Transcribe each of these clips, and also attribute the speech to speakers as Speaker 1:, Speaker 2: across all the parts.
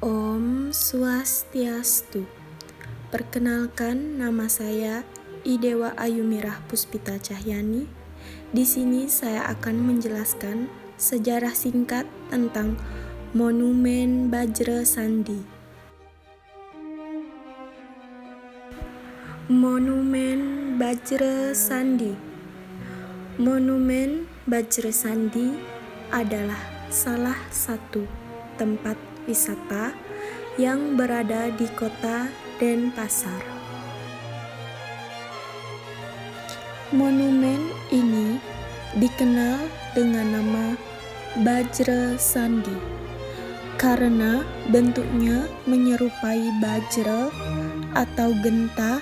Speaker 1: Om Swastiastu. Perkenalkan, nama saya Idewa Ayumirah Puspita Cahyani. Di sini saya akan menjelaskan sejarah singkat tentang Monumen Bajra Sandi. Monumen Bajra Sandi. Monumen Bajra Sandi adalah salah satu tempat wisata yang berada di kota Denpasar. Monumen ini dikenal dengan nama Bajra Sandi karena bentuknya menyerupai bajra atau genta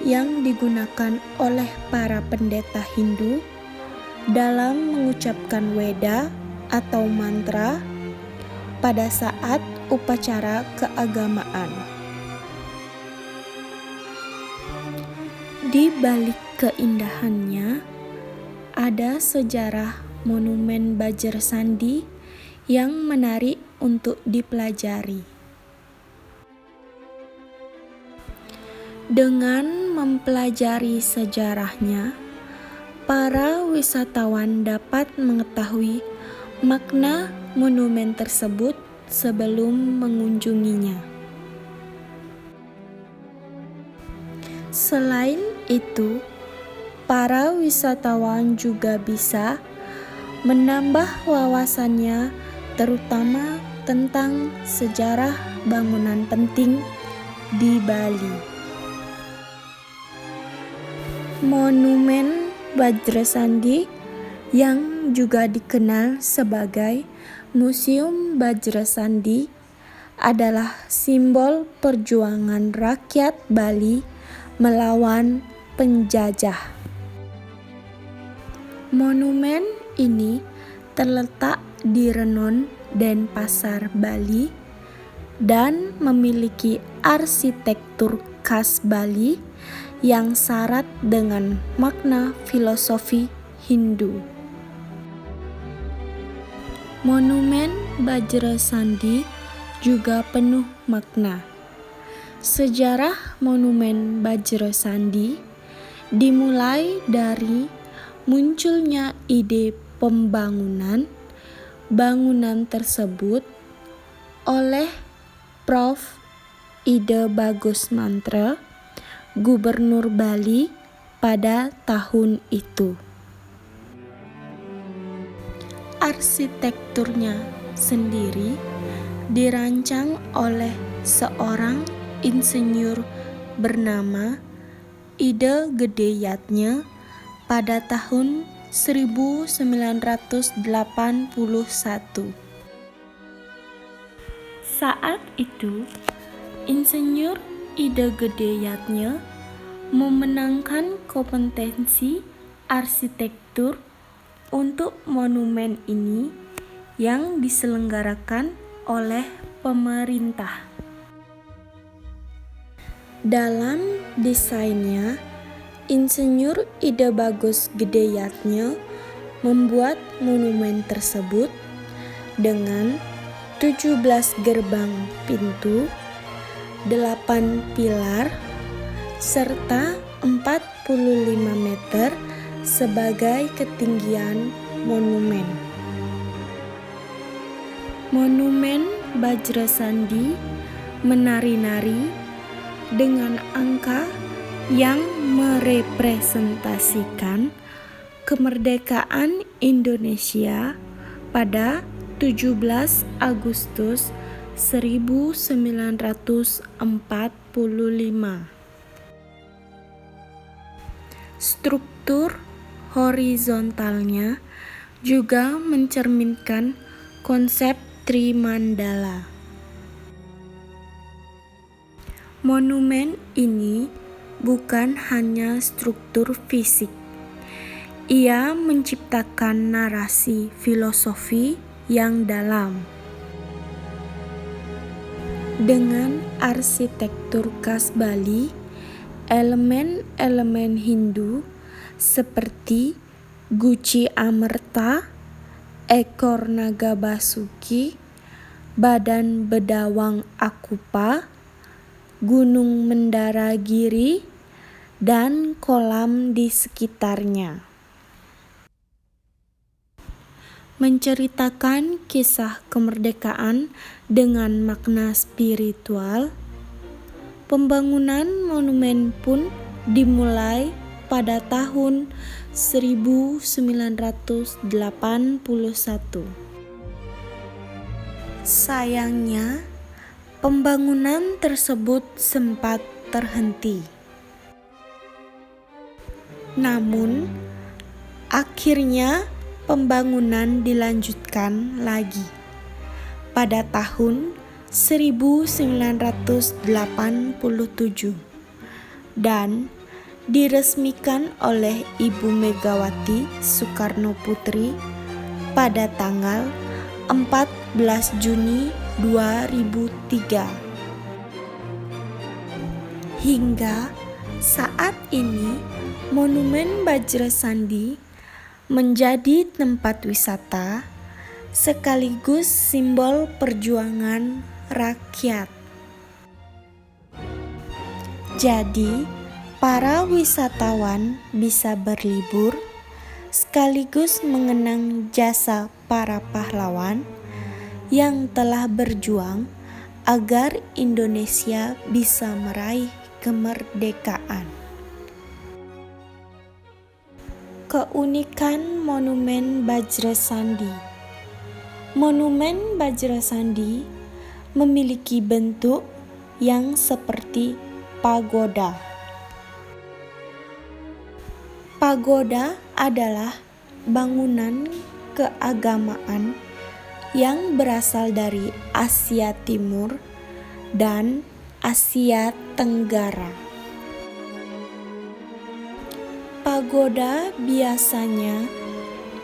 Speaker 1: yang digunakan oleh para pendeta Hindu dalam mengucapkan weda atau mantra pada saat upacara keagamaan. Di balik keindahannya, ada sejarah Monumen Bajra Sandi yang menarik untuk dipelajari. Dengan mempelajari sejarahnya, para wisatawan dapat mengetahui makna monumen tersebut sebelum mengunjunginya. Selain itu, para wisatawan juga bisa menambah wawasannya terutama tentang sejarah bangunan penting di Bali. Monumen Bajra Sandi yang juga dikenal sebagai Museum Bajra Sandi adalah simbol perjuangan rakyat Bali melawan penjajah. Monumen ini terletak di Renon, Denpasar, Bali dan memiliki arsitektur khas Bali yang syarat dengan makna filosofi Hindu. Monumen Bajra Sandi juga penuh makna. Sejarah Monumen Bajra Sandi dimulai dari munculnya ide pembangunan bangunan tersebut oleh Prof. Ide Bagus Mantra, Gubernur Bali pada tahun itu. Arsitekturnya sendiri dirancang oleh seorang insinyur bernama Ide Gedeyatnya pada tahun 1981. Saat itu, Insinyur Ide Gedeyatnya memenangkan kompetensi arsitektur untuk monumen ini yang diselenggarakan oleh pemerintah. Dalam desainnya, Insinyur Ide Bagus Gedeyatnya membuat monumen tersebut dengan 17 gerbang pintu, 8 pilar, serta 45 meter sebagai ketinggian monumen. Monumen Bajra Sandi menari-nari dengan angka yang merepresentasikan kemerdekaan Indonesia pada 17 Agustus 1945. Struktur horizontalnya juga mencerminkan konsep Trimandala. Monumen ini bukan hanya struktur fisik. Ia menciptakan narasi filosofi yang dalam. Dengan arsitektur khas Bali, elemen-elemen Hindu seperti guci amerta, ekor naga basuki, Badan Bedawang Akupa, Gunung Mendaragiri, dan kolam di sekitarnya. Menceritakan kisah kemerdekaan dengan makna spiritual, pembangunan monumen pun dimulai pada tahun 1981. Sayangnya, pembangunan tersebut sempat terhenti. Namun, akhirnya pembangunan dilanjutkan lagi pada tahun 1987 dan diresmikan oleh Ibu Megawati Soekarno Putri pada tanggal 14 Juni 2003. Hingga saat ini, Monumen Bajrasandi menjadi tempat wisata sekaligus simbol perjuangan rakyat. Jadi, para wisatawan bisa berlibur sekaligus mengenang jasa para pahlawan yang telah berjuang agar Indonesia bisa meraih kemerdekaan. Keunikan Monumen Bajrasandi. Monumen Bajrasandi memiliki bentuk yang seperti pagoda. Pagoda adalah bangunan keagamaan yang berasal dari Asia Timur dan Asia Tenggara. Pagoda biasanya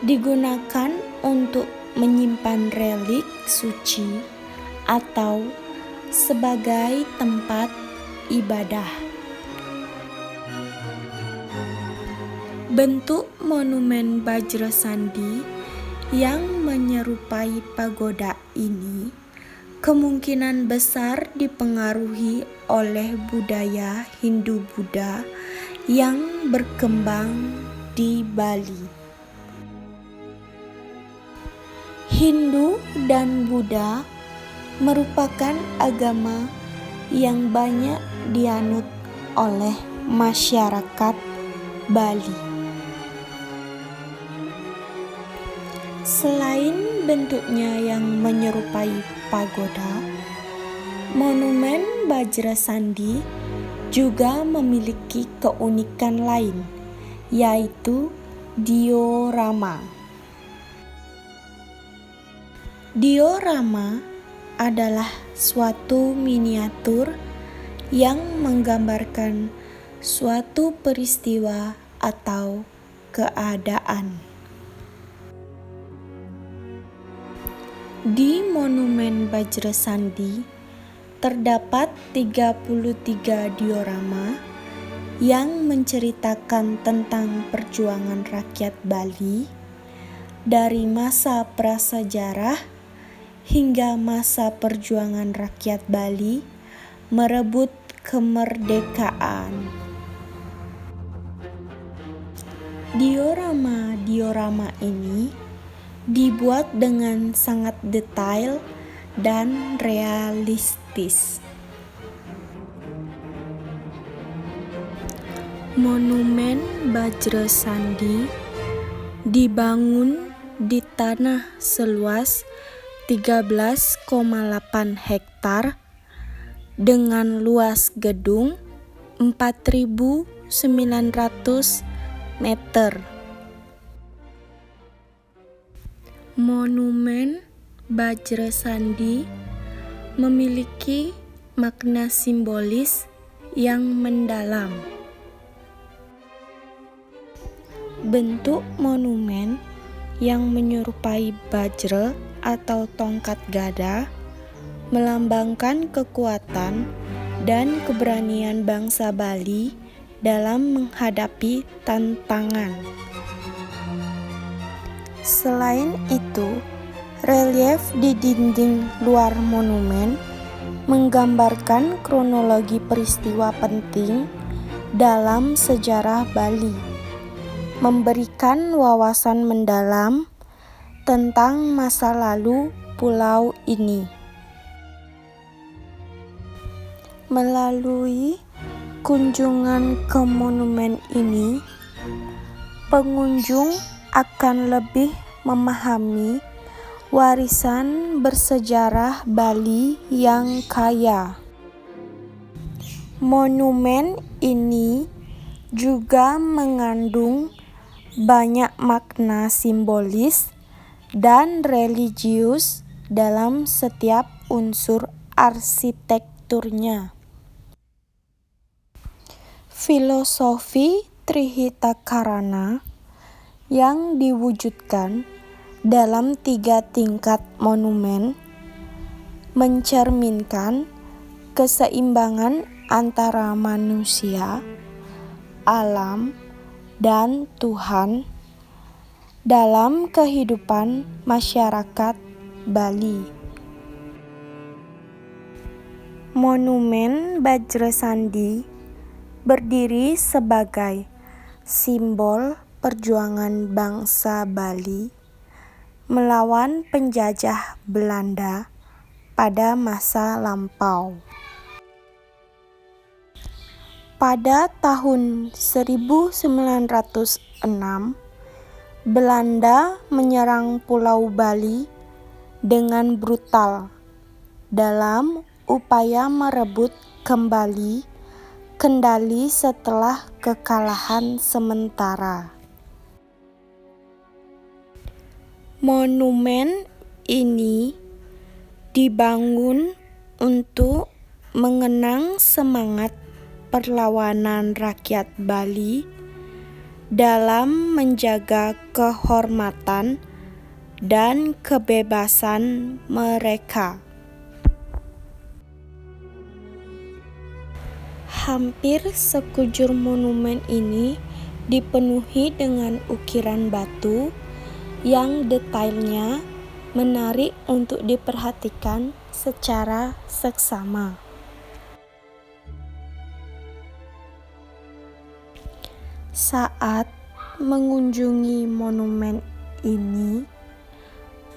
Speaker 1: digunakan untuk menyimpan relik suci atau sebagai tempat ibadah. Bentuk monumen Bajrasandi yang menyerupai pagoda ini kemungkinan besar dipengaruhi oleh budaya Hindu-Buddha yang berkembang di Bali. Hindu dan Buddha merupakan agama yang banyak dianut oleh masyarakat Bali. Selain bentuknya yang menyerupai pagoda, Monumen Bajrasandi juga memiliki keunikan lain, yaitu diorama. Diorama adalah suatu miniatur yang menggambarkan suatu peristiwa atau keadaan. Di Monumen Bajrasandi terdapat 33 diorama yang menceritakan tentang perjuangan rakyat Bali dari masa prasejarah hingga masa perjuangan rakyat Bali merebut kemerdekaan. Diorama-diorama ini dibuat dengan sangat detail dan realistis. Monumen Bajrasandi dibangun di tanah seluas 13,8 hektar dengan luas gedung 4.900 meter. Monumen Bajrasandi memiliki makna simbolis yang mendalam. Bentuk monumen yang menyerupai bajra atau tongkat gada melambangkan kekuatan dan keberanian bangsa Bali dalam menghadapi tantangan. Selain itu, Relief di dinding luar monumen menggambarkan kronologi peristiwa penting dalam sejarah Bali, memberikan wawasan mendalam tentang masa lalu pulau ini. Melalui kunjungan ke monumen ini, pengunjung akan lebih memahami warisan bersejarah Bali yang kaya. Monumen ini juga mengandung banyak makna simbolis dan religius dalam setiap unsur arsitekturnya. Filosofi Trihitakarana yang diwujudkan dalam 3 tingkat monumen mencerminkan keseimbangan antara manusia, alam, dan Tuhan dalam kehidupan masyarakat Bali. Monumen Bajrasandi berdiri sebagai simbol perjuangan bangsa Bali melawan penjajah Belanda pada masa lampau. Pada tahun 1906, Belanda menyerang Pulau Bali dengan brutal dalam upaya merebut kembali kendali setelah kekalahan sementara. Monumen ini dibangun untuk mengenang semangat perlawanan rakyat Bali dalam menjaga kehormatan dan kebebasan mereka. Hampir sekujur monumen ini dipenuhi dengan ukiran batu yang detailnya menarik untuk diperhatikan secara seksama. Saat mengunjungi monumen ini,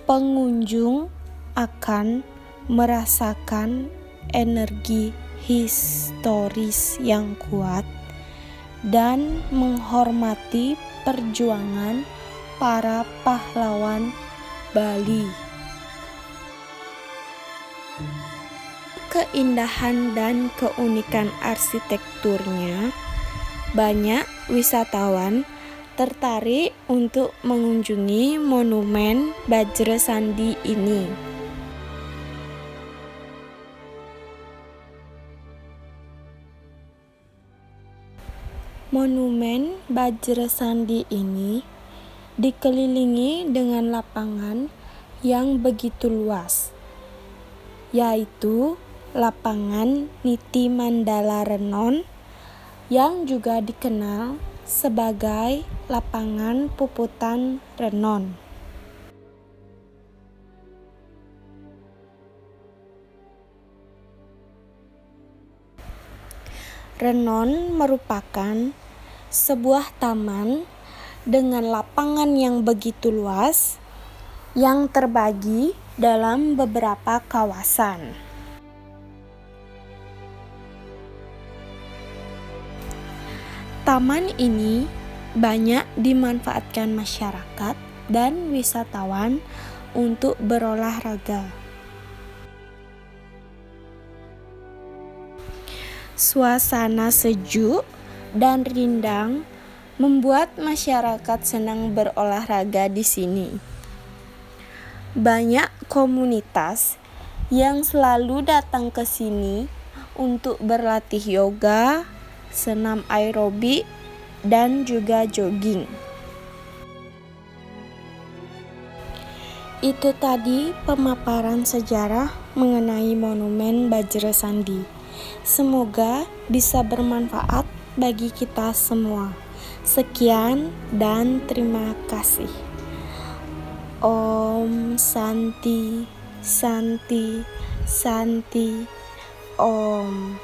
Speaker 1: pengunjung akan merasakan energi historis yang kuat dan menghormati perjuangan para pahlawan Bali. Keindahan dan keunikan arsitekturnya, banyak wisatawan tertarik untuk mengunjungi monumen Bajrasandi ini. Monumen Bajrasandi ini dikelilingi dengan lapangan yang begitu luas, yaitu lapangan Niti Mandala Renon yang juga dikenal sebagai lapangan Puputan Renon. Renon merupakan sebuah taman dengan lapangan yang begitu luas yang terbagi dalam beberapa kawasan. Taman ini banyak dimanfaatkan masyarakat dan wisatawan untuk berolahraga. Suasana sejuk dan rindang membuat masyarakat senang berolahraga di sini. Banyak komunitas yang selalu datang ke sini untuk berlatih yoga, senam aerobik, dan juga jogging. Itu tadi pemaparan sejarah mengenai monumen Bajrasandi. Semoga bisa bermanfaat bagi kita semua. Sekian dan terima kasih. Om Santi, Santi, Santi, Om.